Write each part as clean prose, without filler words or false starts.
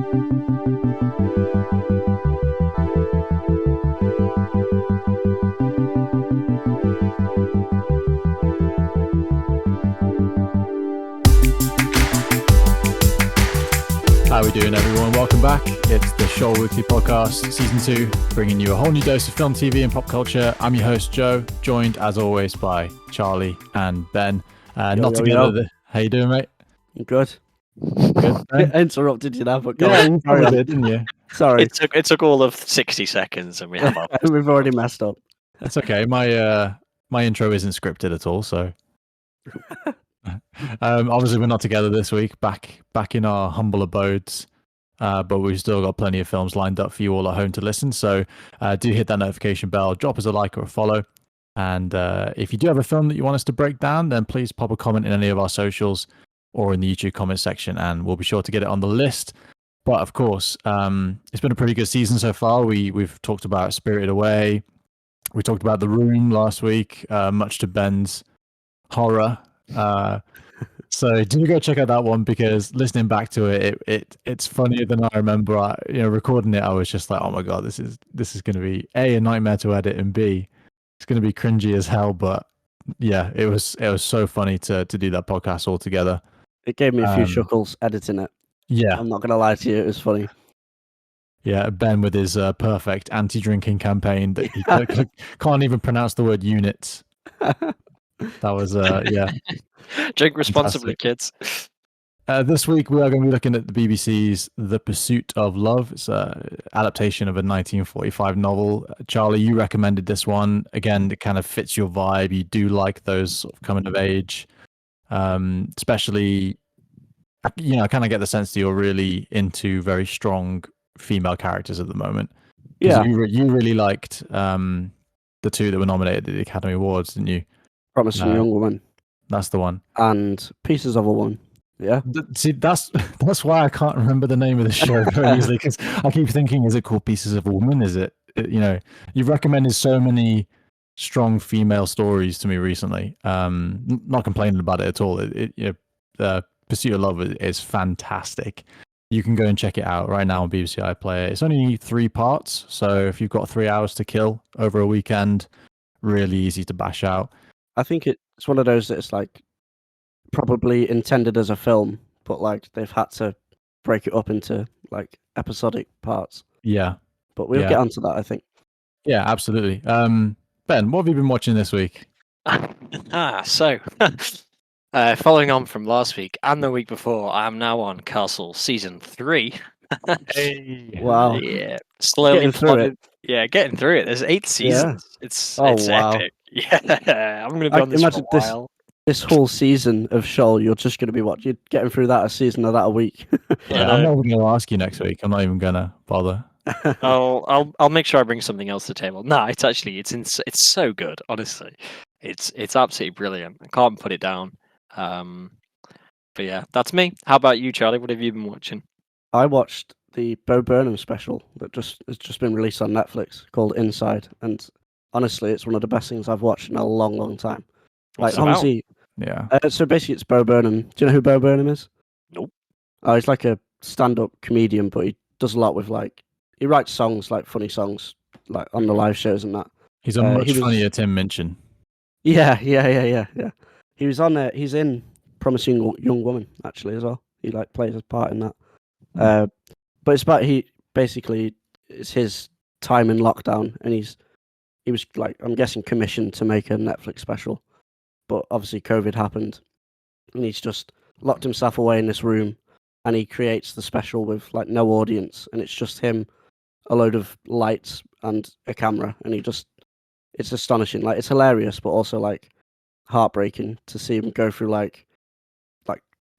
How are we doing, everyone? Welcome back. It's the Shoal Weekly Podcast, Season 2, bringing you a whole new dose of film, TV, and pop culture. I'm your host, Joe, joined, as always, by Charlie and Ben. Not together. How you doing, mate? Good. Good. I interrupted you now, but go yeah, on. you probably did, didn't you? Sorry. It took all of 60 seconds, and we have our... We've already messed up. That's okay. My intro isn't scripted at all, so... obviously, we're not together this week, back in our humble abodes, but we've still got plenty of films lined up for you all at home to listen. So do hit that notification bell, drop us a like or a follow, and if you do have a film that you want us to break down, then please pop a comment in any of our socials or in the YouTube comment section, and we'll be sure to get it on the list. But of course, it's been a pretty good season so far. We've talked about Spirited Away, we talked about The Room last week, much to Ben's horror. So do go check out that one, because listening back to it's funnier than I remember. Recording it, I was just like, oh my god, this is going to be a nightmare to edit, and B, it's going to be cringy as hell. But yeah, it was so funny to do that podcast all together. It gave me a few chuckles editing it. Yeah, I'm not gonna lie to you, it was funny. Yeah, Ben with his perfect anti-drinking campaign that he can't even pronounce the word units. That was yeah. Drink responsibly, kids. This week we are going to be looking at the BBC's The Pursuit of Love. It's an adaptation of a 1945 novel. Charlie, you recommended this one. Again, it kind of fits your vibe. You do like those sort of coming of age, especially. I kind of get the sense that you're really into very strong female characters at the moment. Yeah, you really liked the two that were nominated at the Academy Awards, didn't you? Promising Young Woman. That's the one. And Pieces of a Woman. Yeah. See, that's why I can't remember the name of the show very easily, because I keep thinking, is it called Pieces of a Woman? Is it? You've recommended so many strong female stories to me recently. Not complaining about it at all. The Pursuit of Love is fantastic. You can go and check it out right now on BBC iPlayer. It's only 3 parts, so if you've got 3 hours to kill over a weekend, really easy to bash out. I think it's one of those that's like probably intended as a film, but like they've had to break it up into like episodic parts. Yeah. But we'll get onto that, I think. Yeah, absolutely. Ben, what have you been watching this week? So following on from last week and the week before, I am now on Castle Season 3. Hey. Wow. Yeah. Slowly getting through it. Yeah, getting through it. There's 8 seasons. Yeah. It's wow. epic. Yeah, I'm going to be on this for a while. This whole season of Shoal, you're just going to be you're getting through that a season of that a week. Yeah, I'm not even going to ask you next week. I'm not even going to bother. I'll make sure I bring something else to the table. No, it's so good. Honestly, it's absolutely brilliant. I can't put it down. But yeah, that's me. How about you, Charlie? What have you been watching? I watched the Bo Burnham special that has just been released on Netflix called Inside, and honestly, it's one of the best things I've watched in a long, long time. What's like, honestly, yeah. So basically, it's Bo Burnham. Do you know who Bo Burnham is? Nope. Oh, he's like a stand-up comedian, but he does a lot with he writes songs, like funny songs, like on the live shows and that. He's a much funnier Tim Minchin. Yeah. He was on there. He's in Promising Young Woman actually as well. He plays a part in that. But it's about it's his time in lockdown, and he was I'm guessing commissioned to make a Netflix special, but obviously COVID happened, and he's just locked himself away in this room, and he creates the special with no audience, and it's just him, a load of lights and a camera, and it's astonishing. It's hilarious, but also heartbreaking to see him go through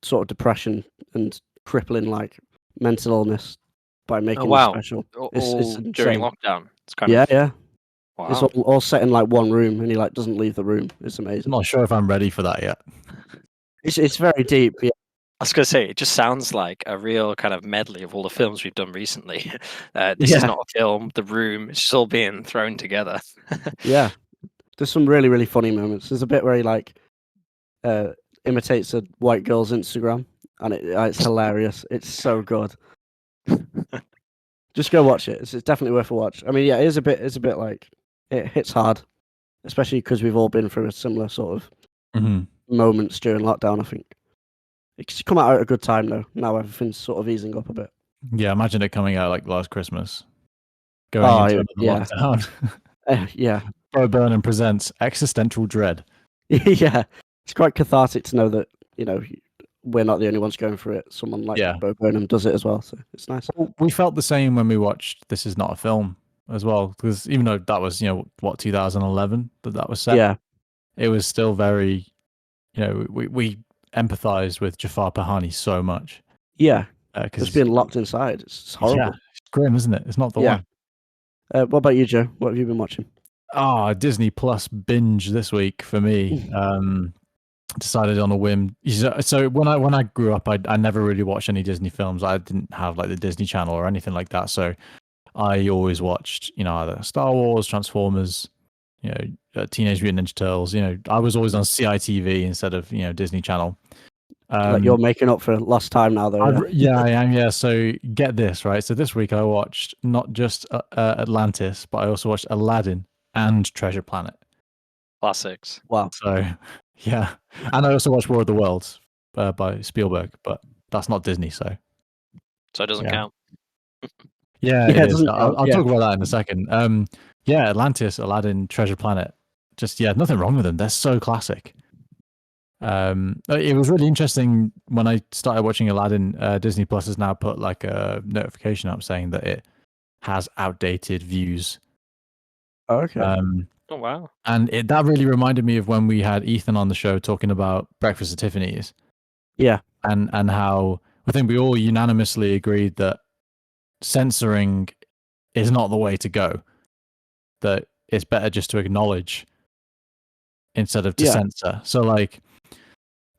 sort of depression and crippling mental illness by making a special. It's during lockdown. It's kind of... Yeah. Wow. It's all set in one room, and he doesn't leave the room. It's amazing. I'm not sure if I'm ready for that yet. It's very deep. Yeah. I was going to say, it just sounds like a real kind of medley of all the films we've done recently. This is not a film. The Room, it's just all being thrown together. Yeah. There's some really, really funny moments. There's a bit where he imitates a white girl's Instagram, and it's hilarious. It's so good. Just go watch it. It's definitely worth a watch. I mean, yeah, it's a bit like it hits hard, especially because we've all been through a similar sort of moments during lockdown. I think it's come out at a good time though. Now everything's sort of easing up a bit. Yeah, imagine it coming out like last Christmas, going into another lockdown. Yeah. Bo Burnham presents Existential Dread. Yeah, it's quite cathartic to know that we're not the only ones going through it. Someone like Bo Burnham does it as well, so it's nice. Well, we felt the same when we watched This Is Not a Film as well, because even though that was 2011 that was set, it was still very we empathized with Jafar Pahani so much. Yeah, because being locked inside, it's horrible. Yeah, it's grim, isn't it? It's not the one. What about you, Joe? What have you been watching? Disney Plus binge this week for me. Decided on a whim. So when I grew up, I never really watched any Disney films. I didn't have like the Disney Channel or anything like that. So I always watched, either Star Wars, Transformers, Teenage Mutant Ninja Turtles. I was always on CITV instead of Disney Channel. Like you're making up for lost time now, though. Yeah, I am. Yeah. So get this, right? So this week I watched not just Atlantis, but I also watched Aladdin and Treasure Planet. Classics. Wow. So yeah, and I also watched War of the Worlds by Spielberg, but that's not Disney, so it doesn't count. Yeah, it is. I'll talk about that in a second. Atlantis, Aladdin, Treasure Planet. Just nothing wrong with them. They're so classic. It was really interesting when I started watching Aladdin. Disney Plus has now put like a notification up saying that it has outdated views. Okay. Oh wow! And that really reminded me of when we had Ethan on the show talking about Breakfast at Tiffany's. Yeah. And how I think we all unanimously agreed that censoring is not the way to go. That it's better just to acknowledge instead of to censor. So like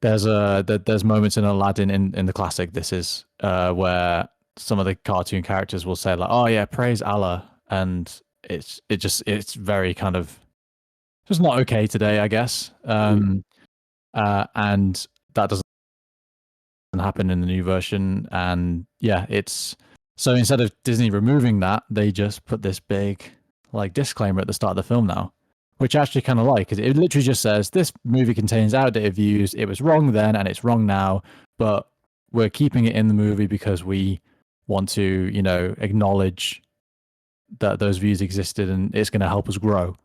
there's moments in Aladdin in the classic This Is where some of the cartoon characters will say like, oh yeah, praise Allah, and it's very kind of just not okay today, I guess. And that doesn't happen in the new version. And it's so instead of Disney removing that, they just put this big like disclaimer at the start of the film now, which I actually kind of like, because it literally just says this movie contains outdated views. It was wrong then and it's wrong now, but we're keeping it in the movie because we want to, acknowledge that those views existed and it's going to help us grow.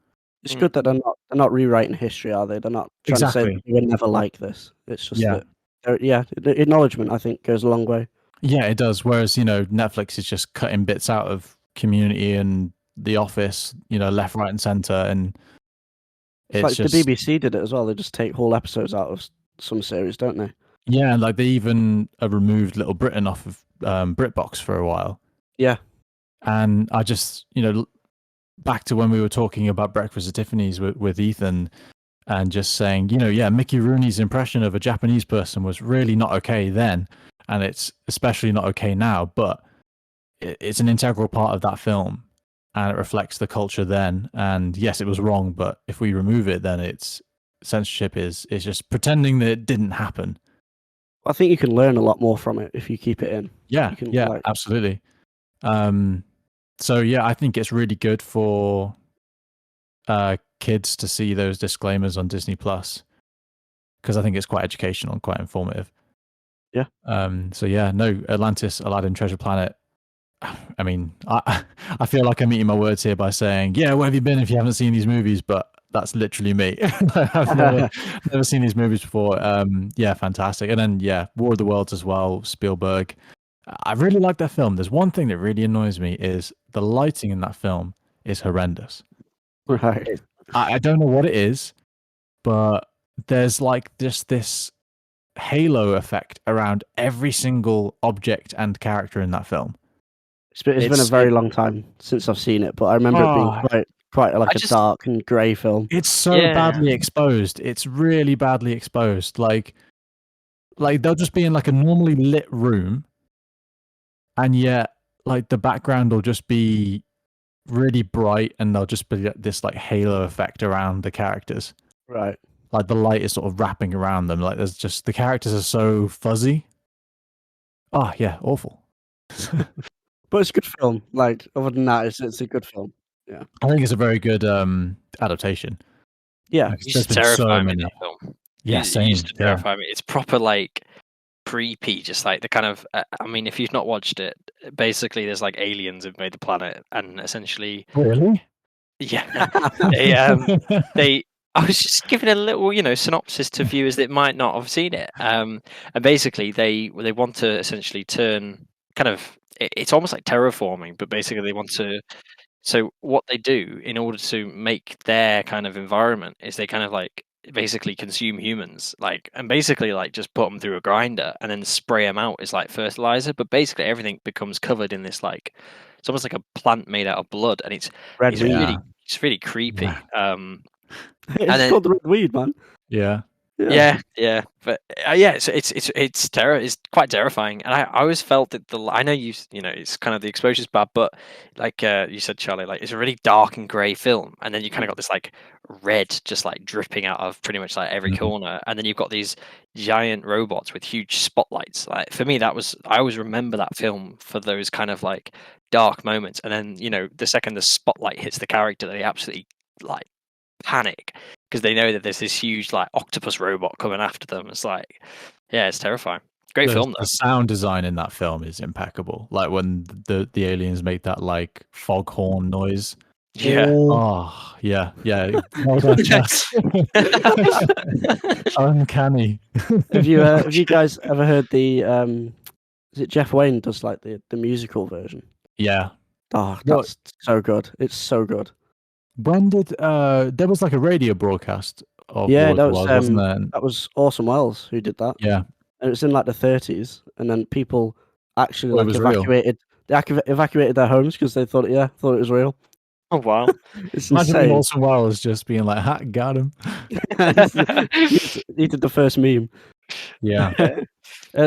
It's good that they're not rewriting history, are they? They're not trying to say that we were never like this. It's just that the acknowledgement, I think, goes a long way. Yeah, it does. Whereas, Netflix is just cutting bits out of Community and The Office, left, right, and center, and it's like just... the BBC did it as well. They just take whole episodes out of some series, don't they? Yeah, and like they even removed Little Britain off of BritBox for a while. Yeah, and I just, back to when we were talking about Breakfast at Tiffany's with Ethan, and just saying, Mickey Rooney's impression of a Japanese person was really not okay then, and it's especially not okay now, but it's an integral part of that film, and it reflects the culture then. And yes, it was wrong, but if we remove it, then it's censorship is just pretending that it didn't happen. I think you can learn a lot more from it if you keep it in. Yeah, absolutely. So yeah, I think it's really good for kids to see those disclaimers on Disney Plus, because I think it's quite educational and quite informative. Yeah. So yeah, no, Atlantis, Aladdin, Treasure Planet. I mean, I feel like I'm eating my words here by saying, yeah, where have you been if you haven't seen these movies? But that's literally me. I've never seen these movies before. Yeah, fantastic. And then War of the Worlds as well, Spielberg. I really like that film. There's one thing that really annoys me is the lighting in that film is horrendous. Right. I don't know what it is, but there's like just this halo effect around every single object and character in that film. It's been a very long time since I've seen it, but I remember it being quite like a dark and grey film. It's so badly exposed. It's really badly exposed. Like they'll just be in like a normally lit room, and yet like the background will just be really bright, and there'll just be this like halo effect around the characters. Right. Like the light is sort of wrapping around them. Like there's just the characters are so fuzzy. Oh yeah, awful. But it's a good film. Like other than that, it's a good film. I think it's a very good adaptation. Yeah, Like, It used there's to been so terrify me, many. that film. Yeah, It same. used to Yeah. terrify me. It's proper like creepy, just like the kind of. I mean, if you've not watched it, basically there's like aliens invade the planet, and essentially, Really? yeah, they. I was just giving a little, synopsis to viewers that might not have seen it. And basically, they want to essentially turn kind of. It's almost like terraforming, but basically they want to. So what they do in order to make their kind of environment is they kind of like basically consume humans, like, and basically like just put them through a grinder and then spray them out as like fertilizer. But basically everything becomes covered in this like it's almost like a plant made out of blood, and red it's weed. really it's really creepy. Yeah. It's then- called the red weed, man. Yeah. Yeah, but yeah, it's terror. It's quite terrifying, and I always felt that I know it's kind of the exposure's bad, but like you said, Charlie, like it's a really dark and grey film, and then you kind of got this like red just like dripping out of pretty much like every Mhm. corner, and then you've got these giant robots with huge spotlights. Like for me, I always remember that film for those kind of like dark moments, and then the second the spotlight hits the character, they absolutely like panic because they know that there's this huge like octopus robot coming after them. It's like, yeah, it's terrifying. Great film though. The sound design in that film is impeccable. Like when the aliens make that like foghorn noise. Yeah. Oh, yeah. Well done, Chas. Uncanny. Have you guys ever heard the is it Jeff Wayne does like the musical version? Yeah. Oh, What- that's so good. It's so good. When did there was like a radio broadcast of Yeah, War that of the was Worlds, wasn't there? that was Orson Welles who did that. Yeah. And it was in like the 30s, and then people actually Well, it like was real. evacuated their homes because they thought it was real. Oh wow. It's Imagine being insane. Orson Welles just being like, ha, got him. He did the first meme. Yeah.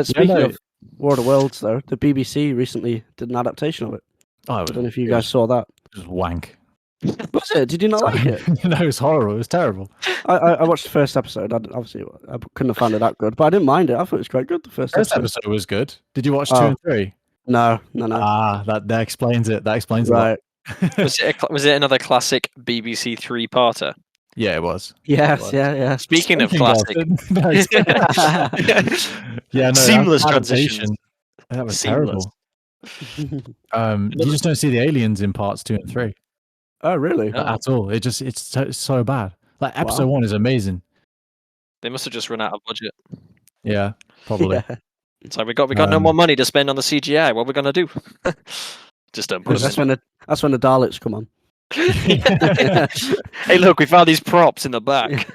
Speaking no. of War of the Worlds, though, the BBC recently did an adaptation of it. Oh, I don't know if you it guys was saw that. just wank. Was it? Did you not like it? No, it was horrible. It was terrible. I watched the first episode. I couldn't have found it that good, but I didn't mind it. I thought it was quite good. The first First episode. episode was good. Did you watch 2 Oh. and 3? No. Ah, that explains it. That explains a lot. Right. Was it another classic BBC three-parter? Yeah, it was. Yes. Yeah. Speaking of classic, No, yeah, no, seamless adaptation, transitions. that was Seamless. terrible. You just don't see the aliens in parts 2 and 3 Oh, really? Oh. at all. It's so bad. Like episode 1 is amazing. They must have just run out of budget. Yeah, probably. Yeah. So we got no more money to spend on the CGI. What are we gonna do? Just don't put That's them when the Daleks come on. Hey, look, we found these props in the back.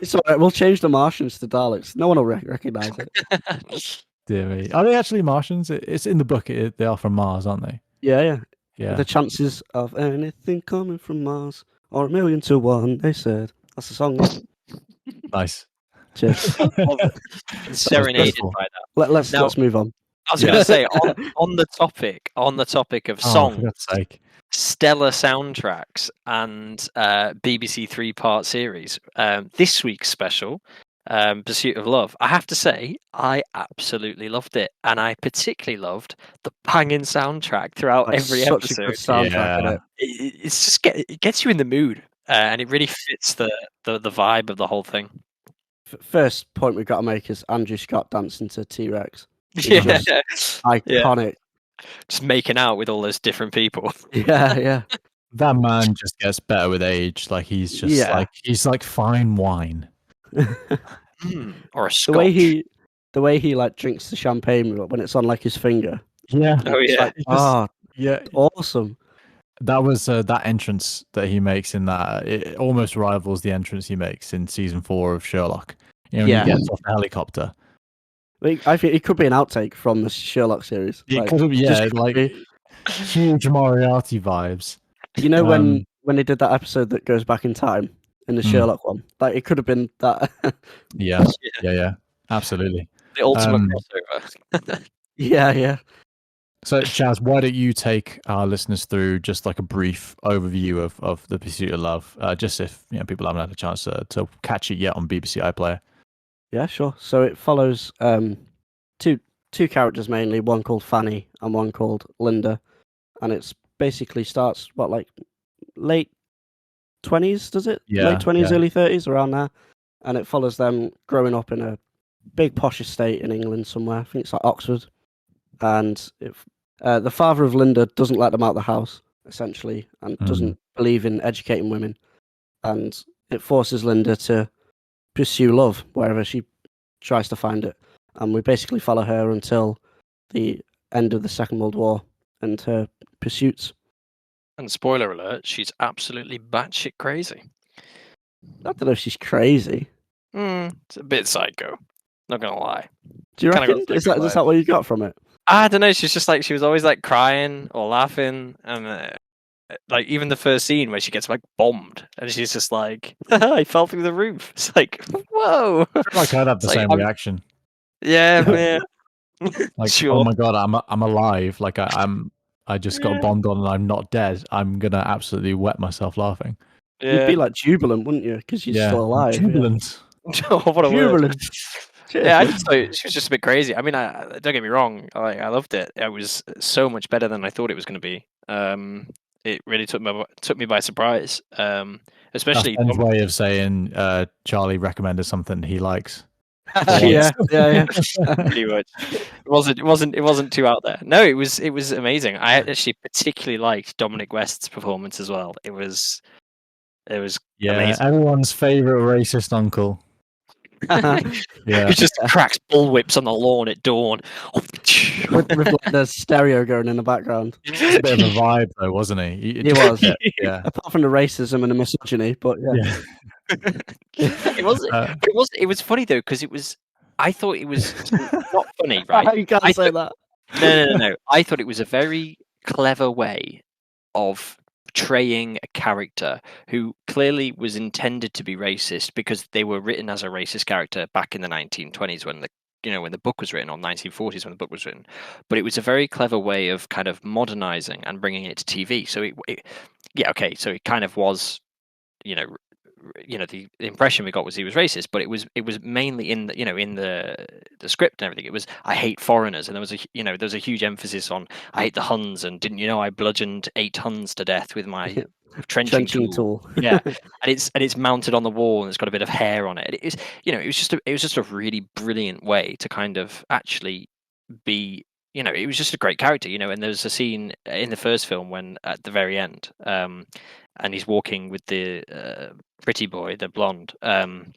It's all right. We'll change the Martians to Daleks. No one will recognize it. Dear me. Are they actually Martians? It's in the book. They are from Mars, aren't they? Yeah. Yeah. The chances of anything coming from Mars are 1,000,000 to 1. They said. That's the song. Nice. Cheers. Serenaded beautiful. by that. Let's move on. I was going to say on the topic of Oh, songs, for God's sake. stellar soundtracks, and BBC three-part series. This week's special, Pursuit of Love. I have to say, I absolutely loved it, and I particularly loved the banging soundtrack throughout That's every such a good episode. soundtrack. Yeah. It's just it gets you in the mood, and it really fits the vibe of the whole thing. First point we've got to make is Andrew Scott dancing to T-Rex. Yeah, Iconic. just making out with all those different people. Yeah. That man just gets better with age. Like he's just he's like fine wine. Or a The scotch. way he like drinks the champagne when it's on like his finger. Yeah. Oh yeah. Yeah. Awesome. That was that entrance that he makes in that. It almost rivals the entrance he makes in season 4 of Sherlock. When he gets off the helicopter. I think it could be an outtake from the Sherlock series. It Like, could have, just like be- huge Moriarty vibes. You know when they did that episode that goes back in time in the Sherlock one? Like it could have been that. Yeah, absolutely. The ultimate crossover. Yeah. So, Chaz, why don't you take our listeners through just like a brief overview of the Pursuit of Love, just if people haven't had a chance to catch it yet on BBC iPlayer. Yeah, sure. So it follows two two characters mainly, one called Fanny and one called Linda, and it's basically starts like late 20s, does it? Yeah, Late 20s, yeah. early 30s, around there, and it follows them growing up in a big posh estate in England somewhere. I think it's like Oxford, and the father of Linda doesn't let them out of the house essentially, and doesn't believe in educating women, and it forces Linda to pursue love wherever she tries to find it, and we basically follow her until the end of the Second World War and her pursuits. And spoiler alert, she's absolutely batshit crazy. I don't know if she's crazy. It's a bit psycho. Not gonna lie. Do you Kinda got reckon? Is psycho that what you got from it? I don't know. She's just like she was always like crying or laughing, and like even the first scene where she gets like bombed, and she's just like, "I fell through the roof." It's like, whoa. I feel like I'd have the It's like, same reaction. Yeah, yeah. Like, Sure. oh my god, I'm alive. Like I just got bombed on and I'm not dead. I'm gonna absolutely wet myself laughing. You'd be like jubilant, wouldn't you? Because you're still alive. Jubilant. Oh, what a word. Jubilant. Yeah, I just thought she was just a bit crazy. I mean, don't get me wrong, I loved it. It was so much better than I thought it was going to be. It really took me by surprise. Especially That's Ben's way of saying Charlie recommended something he likes. yeah. Pretty much. It wasn't too out there. No, it was amazing. I actually particularly liked Dominic West's performance as well. It was amazing. Everyone's favorite racist uncle. Yeah, he just cracks bullwhips on the lawn at dawn. with like the stereo going in the background. It's a bit of a vibe, though, wasn't he? He was. Yeah. Apart from the racism and the misogyny, but yeah. It was funny though because I thought it was not funny, right? You can't say that. No. I thought it was a very clever way of portraying a character who clearly was intended to be racist because they were written as a racist character back in the 1920s when the book was written, or 1940s when the book was written. But it was a very clever way of kind of modernizing and bringing it to TV. So so it kind of was, the impression we got was he was racist, but it was mainly in the script and everything. It was, I hate foreigners, and there was a huge emphasis on I hate the Huns, and didn't you know I bludgeoned 8 Huns to death with my trenching tool. Yeah, and it's mounted on the wall and it's got a bit of hair on it. It was just a really brilliant way to kind of actually be. It was just a great character, and there's a scene in the first film when at the very end, and he's walking with the pretty boy, the blonde, and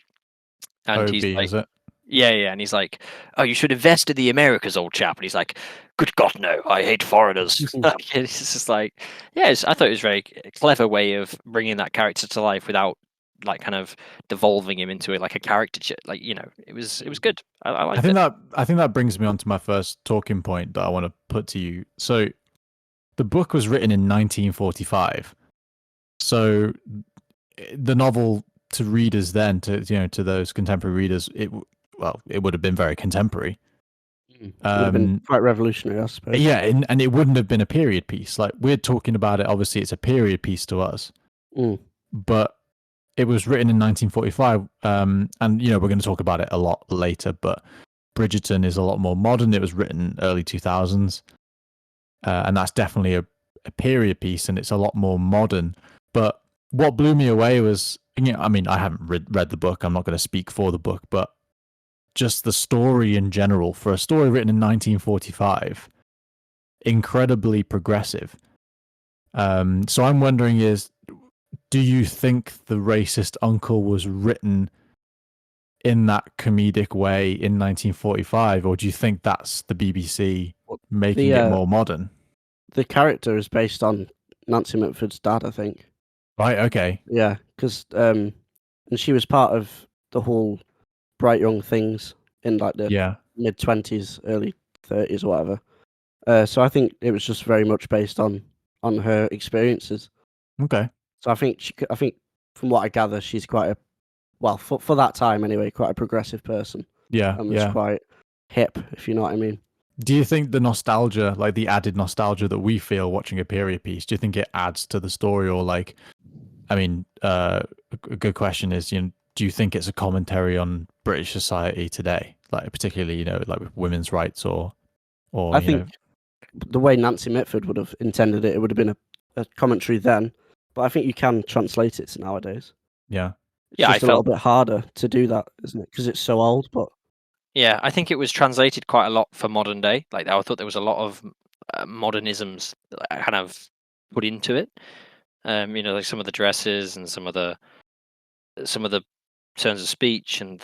he's like, is it? Yeah, and he's like, "Oh, you should invest in the Americas, old chap." And he's like, "Good God, no! I hate foreigners." It's just like, I thought it was a very clever way of bringing that character to life without like kind of devolving him into like a caricature. Like it was good. I liked it. I think that brings me on to my first talking point that I want to put to you. So, the book was written in 1945. So, the novel to readers then, to those contemporary readers, it would have been very contemporary. It would have been quite revolutionary, I suppose. Yeah, and it wouldn't have been a period piece. Like, we're talking about it, obviously it's a period piece to us, but it was written in 1945, and we're going to talk about it a lot later, but Bridgerton is a lot more modern. It was written early 2000s, and that's definitely a period piece, and it's a lot more modern. But what blew me away was, I mean, I haven't read the book. I'm not going to speak for the book, but just the story in general, for a story written in 1945, incredibly progressive. So I'm wondering do you think the racist uncle was written in that comedic way in 1945, or do you think that's the BBC making it more modern? The character is based on Nancy Mitford's dad, I think. Right, okay. Yeah, because and she was part of the whole Bright Young Things in like the mid-20s, early 30s or whatever. So I think it was just very much based on her experiences. Okay. So I think from what I gather, she's quite for that time anyway, quite a progressive person. Yeah, and was quite hip, if you know what I mean. Do you think the nostalgia, like the added nostalgia that we feel watching a period piece, do you think it adds to the story, or like, I mean, a good question is, do you think it's a commentary on British society today, like particularly, like with women's rights or or I think the way Nancy Mitford would have intended it would have been a commentary then, but I think you can translate it to nowadays. yeah. It's Yeah, I just a little felt- bit harder to do that, isn't it? Because it's so old. But Yeah, I think it was translated quite a lot for modern day. Like I thought there was a lot of modernisms that I kind of put into it. Like some of the dresses and some of the turns of speech, and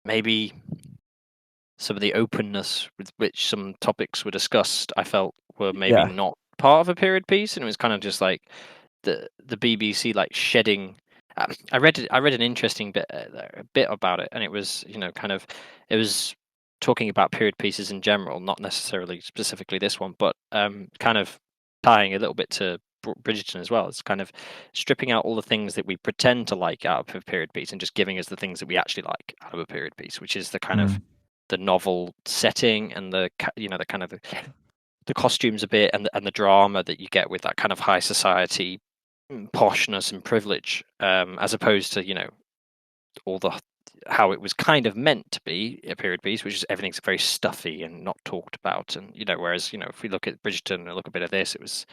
maybe some of the openness with which some topics were discussed, I felt were maybe yeah, not part of a period piece, and it was kind of just like the BBC like shedding. I read an interesting bit a bit about it, and it was it was talking about period pieces in general, not necessarily specifically this one, but kind of tying a little bit to Bridgerton as well. It's kind of stripping out all the things that we pretend to like out of a period piece and just giving us the things that we actually like out of a period piece, which is the kind of the novel setting and the kind of the costumes a bit, and the drama that you get with that kind of high society poshness and privilege, as opposed to all the how it was kind of meant to be a period piece, which is everything's very stuffy and not talked about, and whereas if we look at Bridgerton and look a bit of this, it was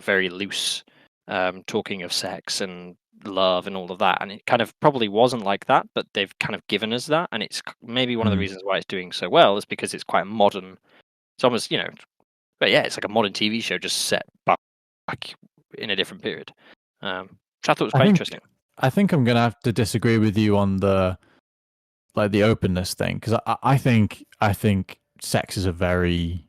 very loose, talking of sex and love and all of that, and it kind of probably wasn't like that, but they've kind of given us that, and it's maybe one of the reasons why it's doing so well is because it's quite modern. It's almost but yeah, it's like a modern TV show just set back in a different period, which I thought was quite interesting. I think I'm gonna have to disagree with you on the openness thing, because I think sex is a very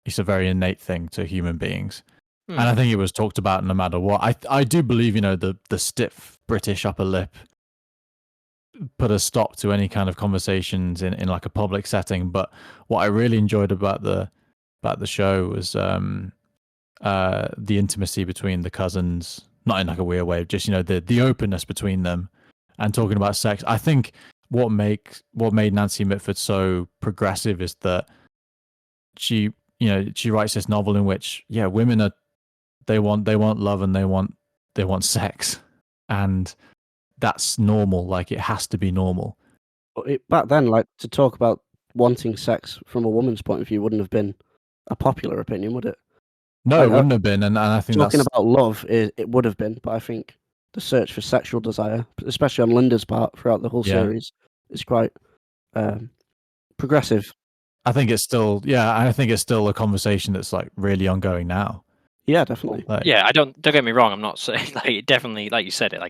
innate thing to human beings. And I think it was talked about no matter what. I do believe, the stiff British upper lip put a stop to any kind of conversations in like a public setting. But what I really enjoyed about the show was the intimacy between the cousins, not in like a weird way, just the openness between them and talking about sex. I think what made Nancy Mitford so progressive is that she writes this novel in which women they want love and they want sex, and that's normal. Like, it has to be normal. back then, like, to talk about wanting sex from a woman's point of view wouldn't have been a popular opinion, would it? No, it wouldn't have been, and I think talking that's about love, it would have been, but I think the search for sexual desire, especially on Linda's part throughout the whole series, is quite progressive. I think it's still a conversation that's like really ongoing now. Yeah, definitely. Like, Yeah, don't get me wrong. I'm not saying like it definitely, like you said, it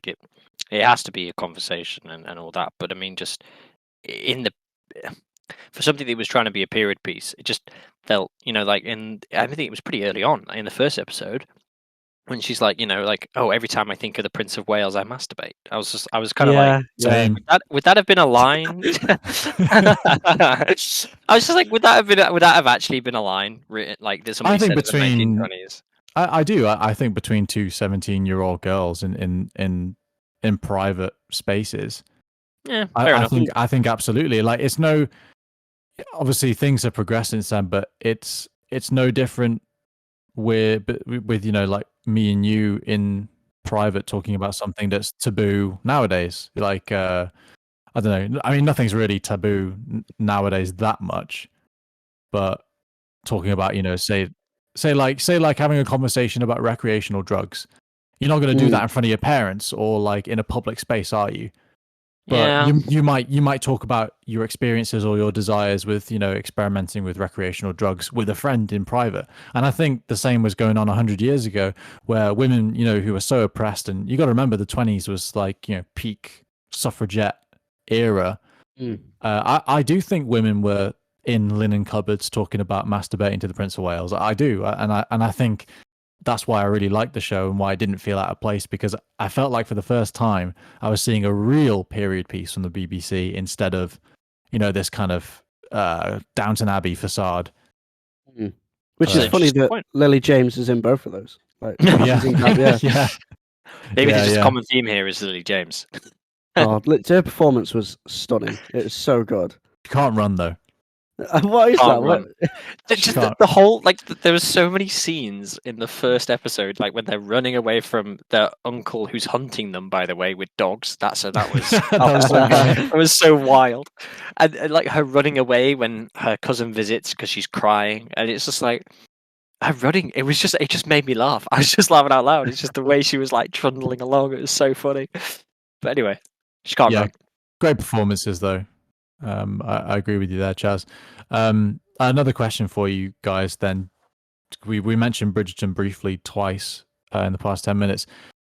has to be a conversation and all that. But I mean, just for something that was trying to be a period piece, it just felt like I think it was pretty early on in the first episode when she's like oh, every time I think of the Prince of Wales, I masturbate. I was kind of like, same. would that have been a line? I was just like, would that have actually been a line written like that somebody I think said between in the 1920s? I do. I think between two 17-year-old girls in private spaces. Yeah, fair enough. I think absolutely. Like, it's obviously things have progressed since then, but it's no different with like me and you in private talking about something that's taboo nowadays. Like, I don't know. I mean, nothing's really taboo nowadays that much, but talking about say like having a conversation about recreational drugs, you're not going to do that in front of your parents or like in a public space, are you? But you might talk about your experiences or your desires with experimenting with recreational drugs with a friend in private. And I think the same was going on 100 years ago, where women who were so oppressed, and you got to remember the 20s was like peak suffragette era. I do think women were in linen cupboards talking about masturbating to the Prince of Wales. I do, and I think that's why I really liked the show and why I didn't feel out of place, because I felt like for the first time I was seeing a real period piece from the BBC instead of this kind of Downton Abbey facade. Which is funny that Lily James is in both of those. Like, yeah. Maybe the common theme here is Lily James. Her performance was stunning. It was so good. She can't run though. What is Can't that? What? run. Just Can't- the whole there was so many scenes in the first episode, like when they're running away from their uncle who's hunting them, by the way, with dogs. That was That was so funny. it was so wild, and like her running away when her cousin visits because she's crying, and it's just like her running. It just made me laugh. I was just laughing out loud. It's just the way she was like trundling along. It was so funny. But anyway, she can't Yeah. run. Great performances, though. I agree with you there, Chaz. Another question for you guys then. We mentioned Bridgerton briefly twice in the past 10 minutes.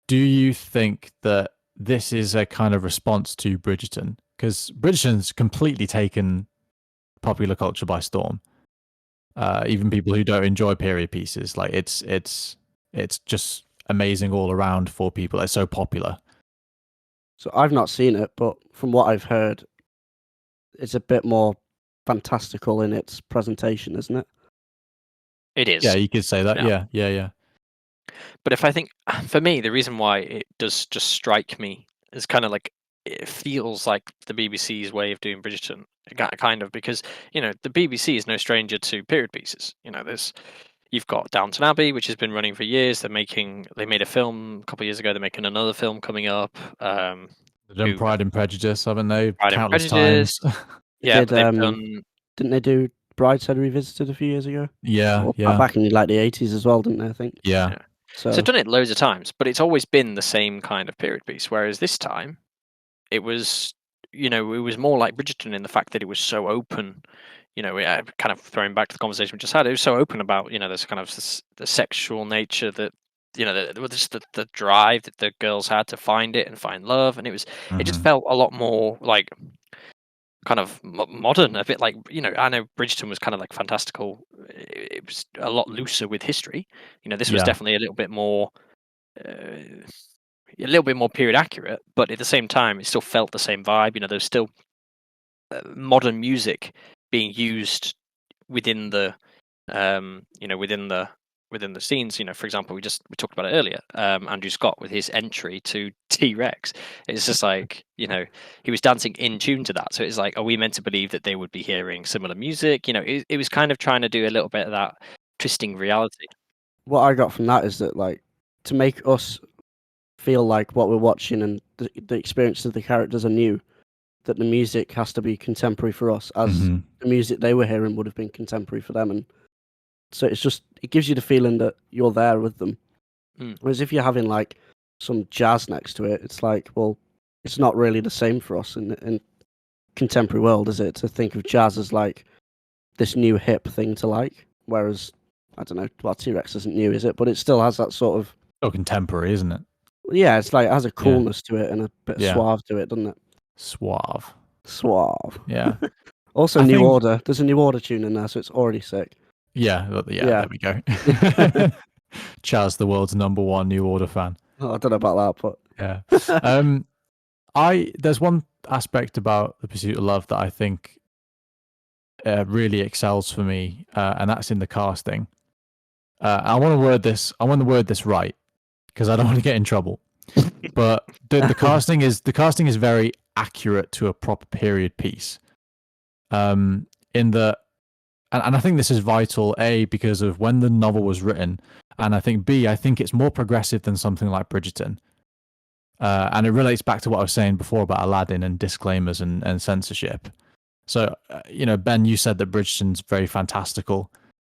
Do you think that this is a kind of response to Bridgerton? Because Bridgerton's completely taken popular culture by storm. Even people who don't enjoy period pieces, like it's just amazing all around for people. It's so popular. So I've not seen it, but from what I've heard, it's a bit more fantastical in its presentation, isn't it? It is. Yeah, you could say that. Yeah. But if I think, for me, the reason why it does just strike me is kind of like it feels like the BBC's way of doing Bridgerton, kind of, because the BBC is no stranger to period pieces. You've got Downton Abbey, which has been running for years. They made a film a couple of years ago. They're making another film coming up. They've done Pride and Prejudice, haven't they? Pride and Countless Prejudice. times. Yeah, Did, but they've done. Didn't they do Brideshead Revisited a few years ago? Yeah, Or yeah, back in like the 80s as well, didn't they? I think. yeah. Yeah. So, So they've done it loads of times, but it's always been the same kind of period piece. Whereas this time, it was, it was more like Bridgerton in the fact that it was so open. Kind of throwing back to the conversation we just had, it was so open about, this kind of the sexual nature that, just the drive that the girls had to find it and find love, and it just Mhm. felt a lot more like kind of modern, a bit like I know Bridgerton was kind of like fantastical. It was a lot looser with history. This was Yeah. definitely a little bit more period accurate, but at the same time, it still felt the same vibe. There's still modern music being used within the within the scenes. For example, we talked about it earlier. Andrew Scott with his entry to T-Rex. It's just like he was dancing in tune to that. So it's like, are we meant to believe that they would be hearing similar music? It was kind of trying to do a little bit of that twisting reality. what I got from that is that, like, to make us feel like what we're watching and the experience of the characters are new, that the music has to be contemporary for us, as Mhm. the music they were hearing would have been contemporary for them. And so it gives you the feeling that you're there with them. Whereas if you're having like some jazz next to it, it's like, well, it's not really the same for us in contemporary world, is it? To think of jazz as like this new hip thing to like, whereas I don't know, well, T-Rex isn't new, is it? But it still has that sort of, So contemporary, isn't it? yeah, it's like it has a coolness to it and a bit Yeah. suave to it, doesn't it? Suave. Suave. Yeah. Also, I New think- Order. There's a New Order tune in there, so it's already sick. Yeah. Yeah. There we go. Chaz, the world's #1 New Order fan. Oh, I don't know about that, but yeah. There's one aspect about The Pursuit of Love that I think really excels for me, and that's in the casting. I want to word this right because I don't want to get in trouble. But the casting is very accurate to a proper period piece. In the and I think this is vital, A, because of when the novel was written, and I think B, I think it's more progressive than something like Bridgerton. And it relates back to what I was saying before about Aladdin and disclaimers and censorship. So, Ben, you said that Bridgerton's very fantastical.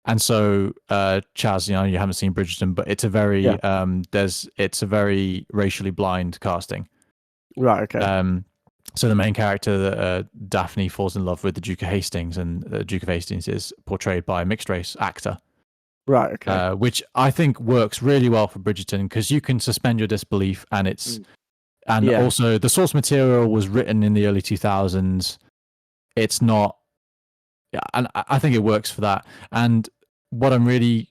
And so, Chaz, you haven't seen Bridgerton, but it's a very it's a very racially blind casting. right, okay. So the main character, Daphne, falls in love with the Duke of Hastings, and the Duke of Hastings is portrayed by a mixed race actor. Right, okay. Which I think works really well for Bridgerton because you can suspend your disbelief, and also the source material was written in the early 2000s. It's not, and I think it works for that. And what I'm really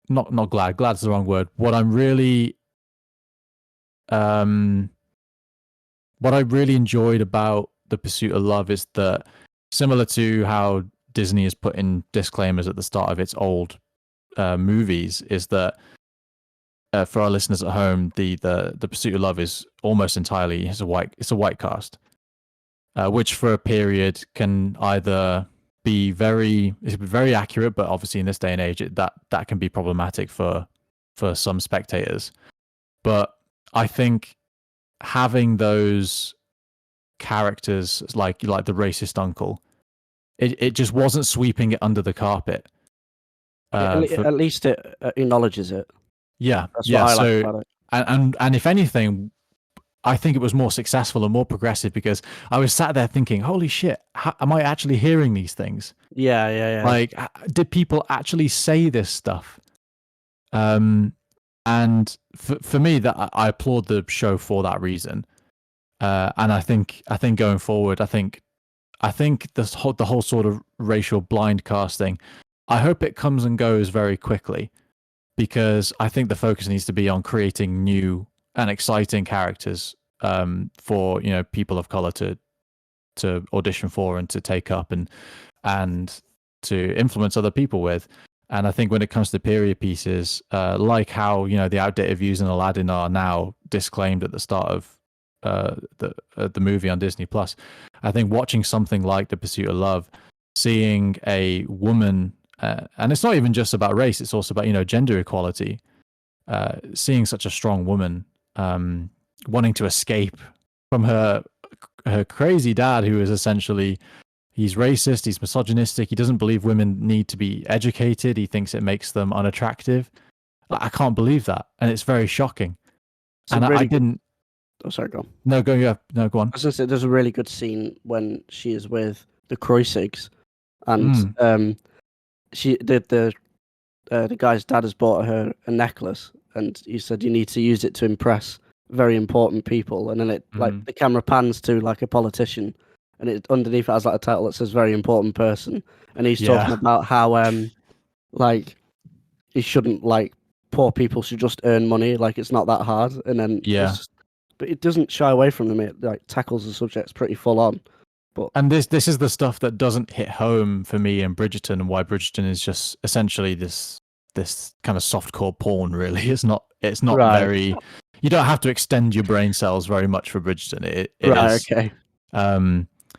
not glad's the wrong word. What I'm really what I really enjoyed about The Pursuit of Love is that, similar to how Disney has put in disclaimers at the start of its old movies, is that for our listeners at home, the Pursuit of Love is almost entirely it's a white cast, which for a period can either be very accurate, but obviously in this day and age, that can be problematic for some spectators. But I think having those characters like the racist uncle, it just wasn't sweeping it under the carpet. At least it acknowledges it. Yeah, That's yeah. what I So like about it. and if anything, I think it was more successful and more progressive because I was sat there thinking, "Holy shit, am I actually hearing these things? Yeah. Like, did people actually say this stuff?" And for me, that I applaud the show for that reason. And I think going forward, I think the whole sort of racial blind casting, I hope it comes and goes very quickly, because I think the focus needs to be on creating new and exciting characters for people of color to audition for and to take up and to influence other people with. And I think when it comes to period pieces, like how the outdated views in Aladdin are now disclaimed at the start of the movie on Disney Plus, I think watching something like The Pursuit of Love, seeing a woman, and it's not even just about race; it's also about gender equality. Seeing such a strong woman wanting to escape from her crazy dad, who is essentially, he's racist, he's misogynistic, he doesn't believe women need to be educated, he thinks it makes them unattractive. I can't believe that, and it's very shocking. And I didn't. Oh, sorry, go on. No, go on. I was gonna say, there's a really good scene when she is with the Croisigs, and the guy's dad has bought her a necklace, and he said you need to use it to impress very important people, and then it like the camera pans to like a politician, and it underneath it has like a title that says very important person, and he's talking about how like he shouldn't, like, poor people should just earn money, like it's not that hard, and then but it doesn't shy away from them. It like tackles the subjects pretty full on. And this is the stuff that doesn't hit home for me in Bridgerton, and why Bridgerton is just essentially this kind of softcore porn. Really, it's not Right. very. You don't have to extend your brain cells very much for Bridgerton. It Right. is, Okay.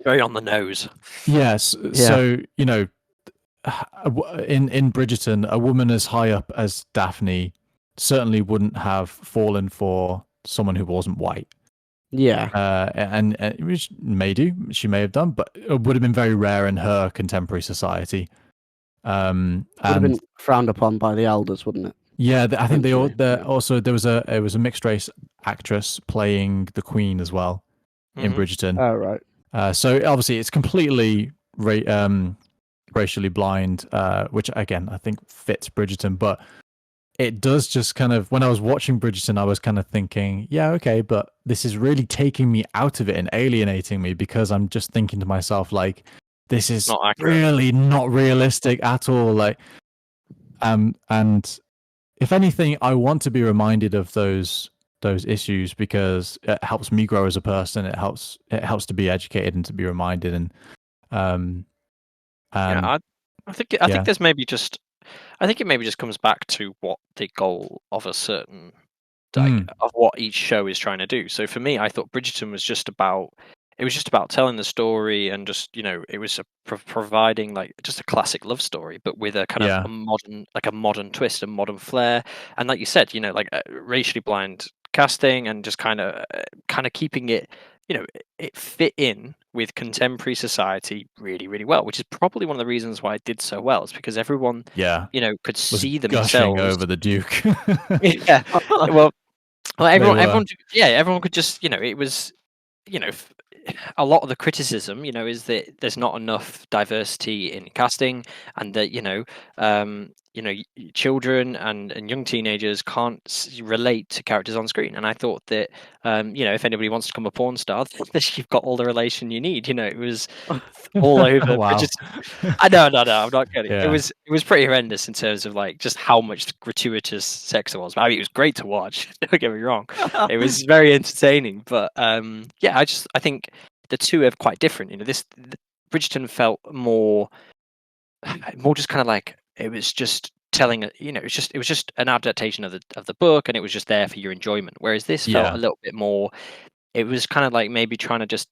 Very on the nose. Yes. Yeah. So in Bridgerton, a woman as high up as Daphne certainly wouldn't have fallen for someone who wasn't white. Yeah. And which she may have done, but it would have been very rare in her contemporary society. Would have been frowned upon by the elders, wouldn't it? Yeah, I think Eventually, also there was a mixed race actress playing the Queen as well in Bridgerton. Oh, right. So obviously it's completely racially blind, which again I think fits Bridgerton, but it does just kind of, when I was watching Bridgerton, I was kind of thinking, yeah, okay, but this is really taking me out of it and alienating me, because I'm just thinking to myself, like, this is really not realistic at all. Like, and if anything, I want to be reminded of those issues, because it helps me grow as a person. It helps to be educated and to be reminded. And I think there's maybe just. I think it maybe just comes back to what the goal of a certain, of what each show is trying to do. So for me, I thought Bridgerton was just about telling the story, and just it was providing like just a classic love story, but with a kind of a modern twist, a modern flair, and like you said, like racially blind casting, and just kind of keeping it. It fit in with contemporary society really, really well, which is probably one of the reasons why it did so well. It's because everyone, could see themselves over the Duke. Yeah, well, everyone could just, it was, a lot of the criticism, is that there's not enough diversity in casting, and that children and young teenagers can't relate to characters on screen. And I thought that if anybody wants to become a porn star, you've got all the relation you need. It was all over. Wow. No, I'm not kidding. Yeah. It was pretty horrendous in terms of like just how much gratuitous sex there was. I mean, it was great to watch. Don't get me wrong. It was very entertaining, but I think the two are quite different. Bridgerton felt more just kind of like it was just telling it was just an adaptation of the book, and it was just there for your enjoyment. Whereas this felt a little bit more. It was kind of like maybe trying to just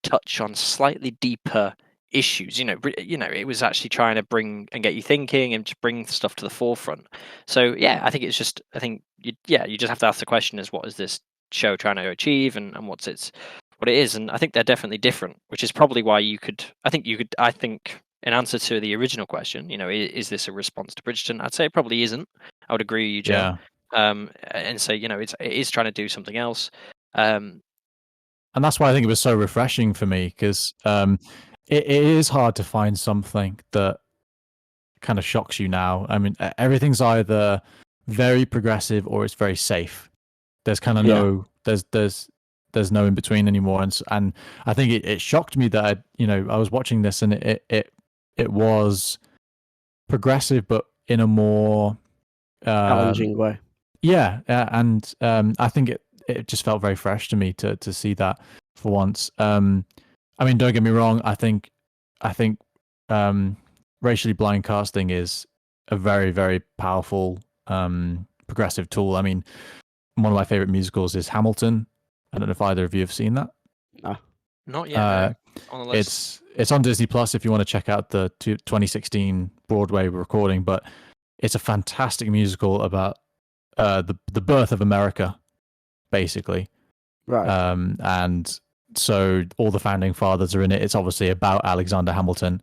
touch on slightly deeper issues. It was actually trying to bring and get you thinking and just bring stuff to the forefront. So yeah, I think you just have to ask the question: is what is this show trying to achieve, and what it is? And I think they're definitely different, which is probably why I think in answer to the original question, is this a response to Bridgerton? I'd say it probably isn't. I would agree with you, Joe. Yeah. And so it is trying to do something else. And that's why I think it was so refreshing for me, because it is hard to find something that kind of shocks you now. I mean, everything's either very progressive or it's very safe. There's kind of there's no in between anymore. And I think it shocked me that I was watching this and it was progressive, but in a more challenging way. Yeah, and I think it just felt very fresh to me to see that for once. I mean, don't get me wrong. I think racially blind casting is a very, very powerful progressive tool. I mean, one of my favorite musicals is Hamilton. I don't know if either of you have seen that. No. Not yet. No. On the list. It's on Disney Plus if you want to check out the 2016 Broadway recording, but it's a fantastic musical about the birth of America, basically. Right. And so all the founding fathers are in it. It's obviously about Alexander Hamilton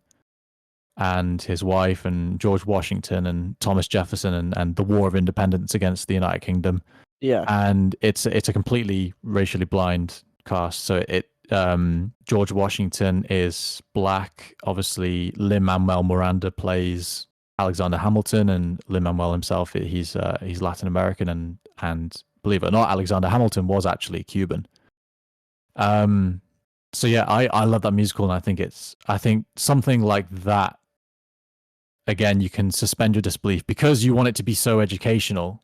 and his wife and George Washington and Thomas Jefferson and the War of Independence against the United Kingdom. Yeah. And it's a completely racially blind cast. So George Washington is black. Obviously, Lin-Manuel Miranda plays Alexander Hamilton, and Lin-Manuel himself, he's Latin American, and believe it or not, Alexander Hamilton was actually Cuban. So yeah, I love that musical, and I think something like that, again, you can suspend your disbelief because you want it to be so educational.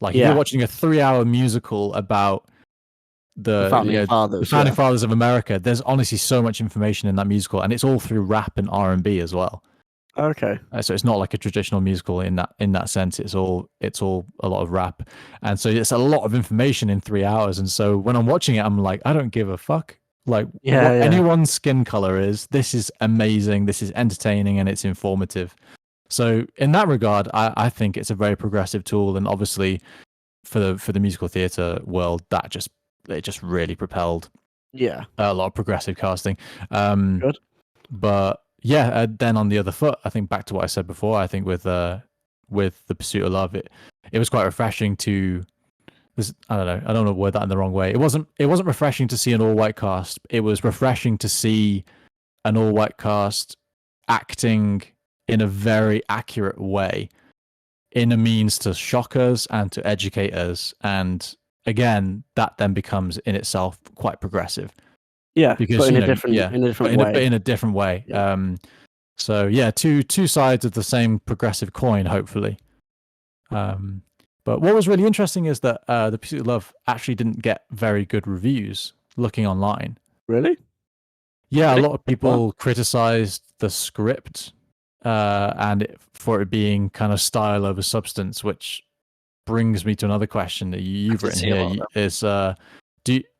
Like if you're watching a 3-hour musical about the founding fathers of America, there's honestly so much information in that musical, and it's all through rap and R&B as well. Okay. So it's not like a traditional musical in that sense. It's all a lot of rap, and so it's a lot of information in 3 hours. And so when I'm watching it, I'm like, I don't give a fuck. Like what anyone's skin color is. This is amazing. This is entertaining, and it's informative. So in that regard, I think it's a very progressive tool, and obviously for the musical theatre world, it just really propelled a lot of progressive casting. Good. But yeah, then on the other foot, I think back to what I said before. I think with The Pursuit of Love, it was quite refreshing to. I don't know word that in the wrong way. It wasn't refreshing to see an all-white cast. It was refreshing to see an all-white cast acting in a very accurate way, in a means to shock us and to educate us. And again, that then becomes in itself quite progressive. Yeah, because but in a different way. Yeah. So yeah, two sides of the same progressive coin, hopefully. But what was really interesting is that The Pursuit of Love actually didn't get very good reviews looking online. Really? Yeah, a lot of people criticized the script for it being kind of style over substance, which brings me to another question that you've written here. Is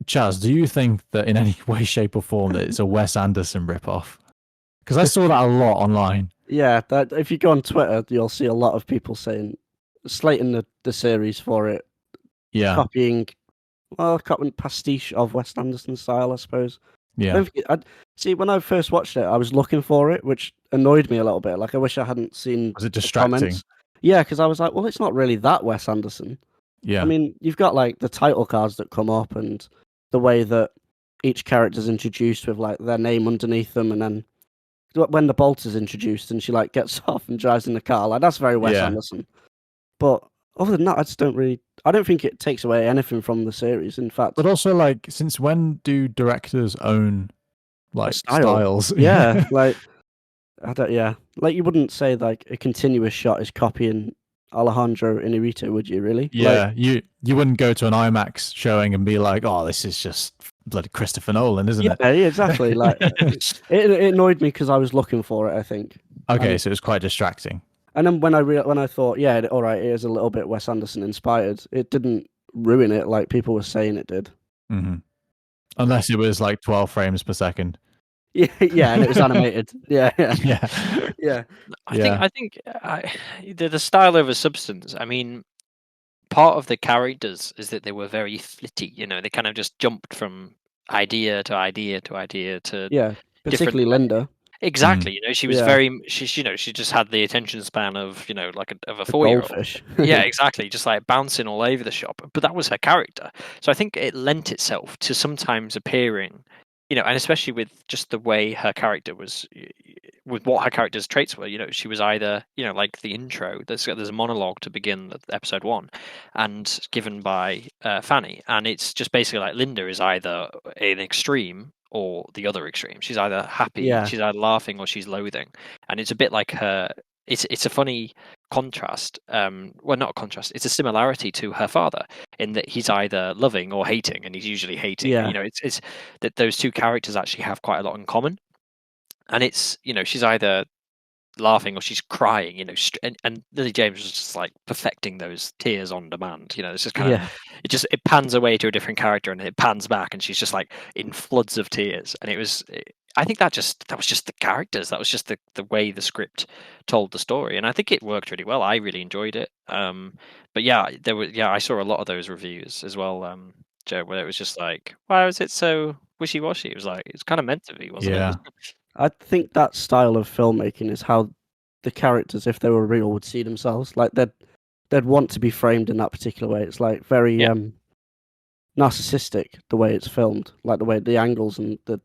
Chaz, do you think that in any way, shape, or form that it's a Wes Anderson ripoff? Because I saw that a lot online. Yeah, that if you go on Twitter, you'll see a lot of people slating the series for it. Yeah. Copying pastiche of Wes Anderson's style, I suppose. Yeah. See, when I first watched it, I was looking for it, which annoyed me a little bit. Like, I wish I hadn't seen. Was it distracting? Comments. Yeah, because I was like, well, it's not really that Wes Anderson. Yeah. I mean, you've got like the title cards that come up and the way that each character's introduced with like their name underneath them, and then when the bolt is introduced and she like gets off and drives in the car, like that's very Wes Anderson. But other than that, I don't think it takes away anything from the series. In fact, but also like, since when do directors own like styles? Yeah, like like you wouldn't say like a continuous shot is copying Alejandro Inarritu, would you? Really? Yeah, you wouldn't go to an IMAX showing and be like, "Oh, this is just bloody Christopher Nolan, isn't it?" Yeah, exactly. Like it annoyed me because I was looking for it, I think. Okay, so it was quite distracting. And then when I thought, yeah, all right, it is a little bit Wes Anderson inspired, it didn't ruin it like people were saying it did. Mm-hmm. Unless it was like 12 frames per second. yeah, and it was animated. Yeah, yeah, Yeah. yeah, I think the style over substance. I mean, part of the characters is that they were very flitty. You know, they kind of just jumped from idea to idea to idea to yeah. different. Particularly Linda, Exactly. You know, she was Yeah. very. She you know she just had the attention span of like of a the 4-year-old. goldfish. Yeah, exactly. Just like bouncing all over the shop. But that was her character. So I think it lent itself to sometimes appearing, and especially with just the way her character was, with what her character's traits were. She was either, like the intro. There's a monologue to begin episode 1, and given by Fanny, and it's just basically like Linda is either an extreme or the other extreme. She's either happy, Yeah. she's either laughing, or she's loathing, and it's a bit like her. It's a funny contrast. Well, not a contrast. It's a similarity to her father in that he's either loving or hating, and he's usually hating. Yeah. It's that those two characters actually have quite a lot in common, and it's she's either laughing or she's crying. And Lily James was just like perfecting those tears on demand. It's just kind of Yeah. it pans away to a different character and it pans back, and she's just like in floods of tears, and it was. I think that was just the characters. That was just the way the script told the story, and I think it worked really well. I really enjoyed it. But yeah, I saw a lot of those reviews as well, Joe, where it was just like, why was it so wishy washy? It was like it's kind of meant to be, wasn't Yeah. it? I think that style of filmmaking is how the characters, if they were real, would see themselves. Like they'd want to be framed in that particular way. It's like very Yeah. narcissistic the way it's filmed, like the way the angles and the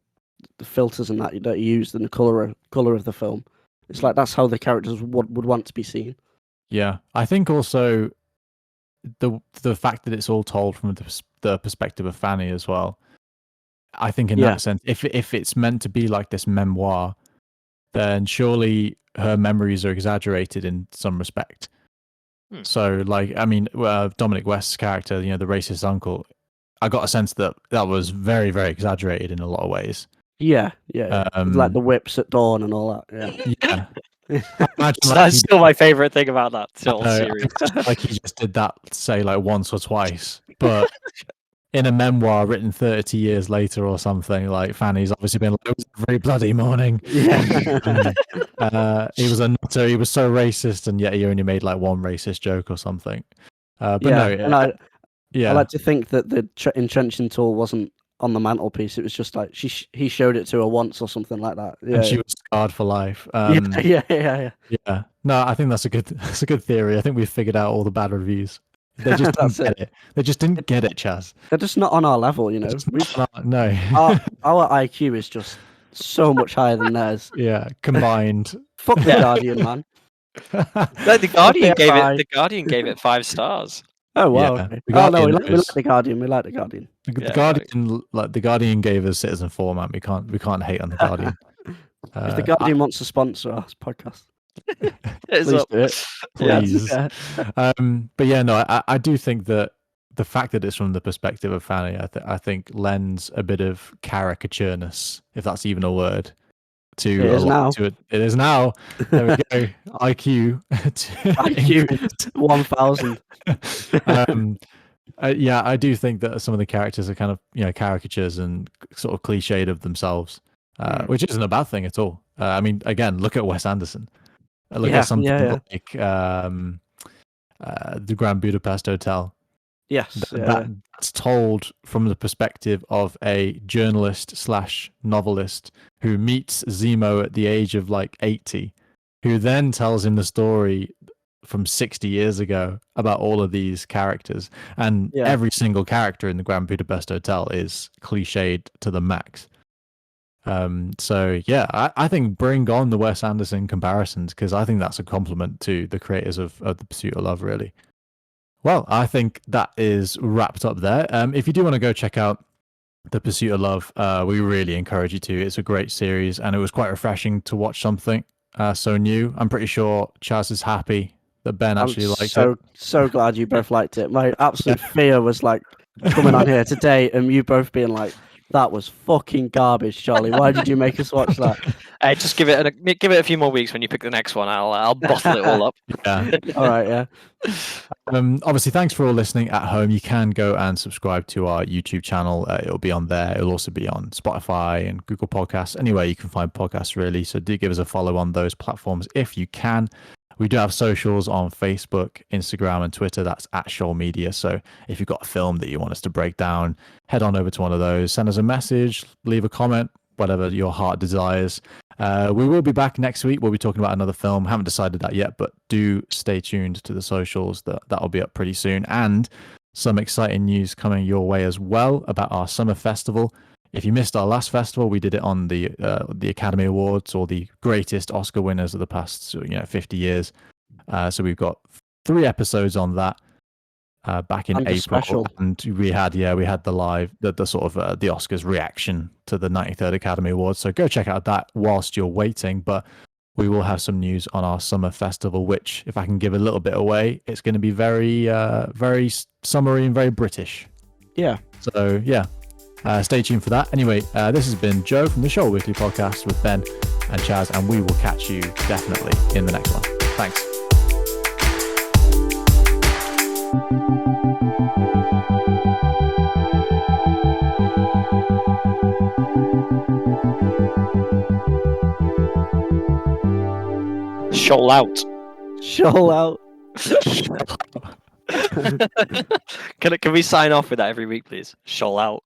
filters and that you used and the color of the film. It's like that's how the characters would want to be seen. Yeah, I think also the fact that it's all told from the perspective of Fanny as well. I think in Yeah. that sense, if it's meant to be like this memoir, then surely her memories are exaggerated in some respect. So, like, I mean, Dominic West's character, the racist uncle, I got a sense that was very, very exaggerated in a lot of ways. Yeah. Like the whips at dawn and all that. Yeah. Imagine, So like, that's still my favorite thing about that whole series. like he just did that, say, like once or twice, but in a memoir written 30 years later or something, like Fanny's obviously been like, it was a very bloody morning. Yeah. He was a nutter, he was so racist, and yet he only made like one racist joke or something. But yeah. no, And I yeah, like to think that the entrenching tool wasn't on the mantelpiece. It was just like he showed it to her once or something like that. Yeah. and she was scarred for life. Yeah. Yeah. No, I think that's a good theory. I think we've figured out all the bad reviews. They just didn't get it. They just didn't get it, Chaz. They're just not on our level, you know. No. Our IQ is just so much higher than theirs. Yeah, combined. Fuck the Guardian, man. No, the Guardian gave FAI. it. The Guardian gave it 5 stars. Oh wow. Yeah, Okay. the Oh no, we Guardian like is- the Guardian. We like the Guardian. The Guardian gave us Citizen 4, man. We can't hate on the Guardian. If the Guardian wants to sponsor our podcast, It's please up. do it. Please. Yeah. But yeah, no, I do think that the fact that it's from the perspective of Fanny, I think lends a bit of caricatureness, if that's even a word, to It is now. to it. It is now. There we go. IQ. IQ 1000. Yeah, I do think that some of the characters are kind of caricatures and sort of cliched of themselves, which isn't a bad thing at all. I mean, again, look at Wes Anderson. Look at something like the Grand Budapest Hotel. Yes. That's told from the perspective of a journalist / novelist who meets Zemo at the age of like 80, who then tells him the story from 60 years ago about all of these characters. And every single character in the Grand Budapest Hotel is cliched to the max. So yeah, I think bring on the Wes Anderson comparisons, because I think that's a compliment to the creators of The Pursuit of Love, really. Well, I think that is wrapped up there. If you do want to go check out The Pursuit of Love, we really encourage you to. It's a great series, and it was quite refreshing to watch something so new. I'm pretty sure Chaz is happy that Ben actually liked it. So glad you both liked it. My absolute fear was like coming on here today and you both being like, That was fucking garbage, Charlie. Why did you make us watch that? Just give it a few more weeks when you pick the next one. I'll bottle it all up. Yeah. All right, yeah. Obviously, thanks for all listening at home. You can go and subscribe to our YouTube channel. It'll be on there. It'll also be on Spotify and Google Podcasts. Anywhere you can find podcasts, really. So do give us a follow on those platforms if you can. We do have socials on Facebook, Instagram, and Twitter. That's at Shoal Media. So if you've got a film that you want us to break down, head on over to one of those. Send us a message, leave a comment, whatever your heart desires. We will be back next week. We'll be talking about another film. Haven't decided that yet, but do stay tuned to the socials. That'll be up pretty soon. And some exciting news coming your way as well about our summer festival. If you missed our last festival, we did it on the Academy Awards, or the greatest Oscar winners of the past 50 years. So we've got 3 episodes on that back in And a April, special. and we had the live the sort of the Oscars reaction to the 93rd Academy Awards. So go check out that whilst you're waiting. But we will have some news on our summer festival, which, if I can give a little bit away, it's going to be very very summery and very British. Yeah. So yeah. Stay tuned for that. Anyway, this has been Joe from the Shoal Weekly Podcast with Ben and Chaz, and we will catch you definitely in the next one. Thanks. Shoal out. Shoal out. Can we sign off with that every week, please? Shoal out.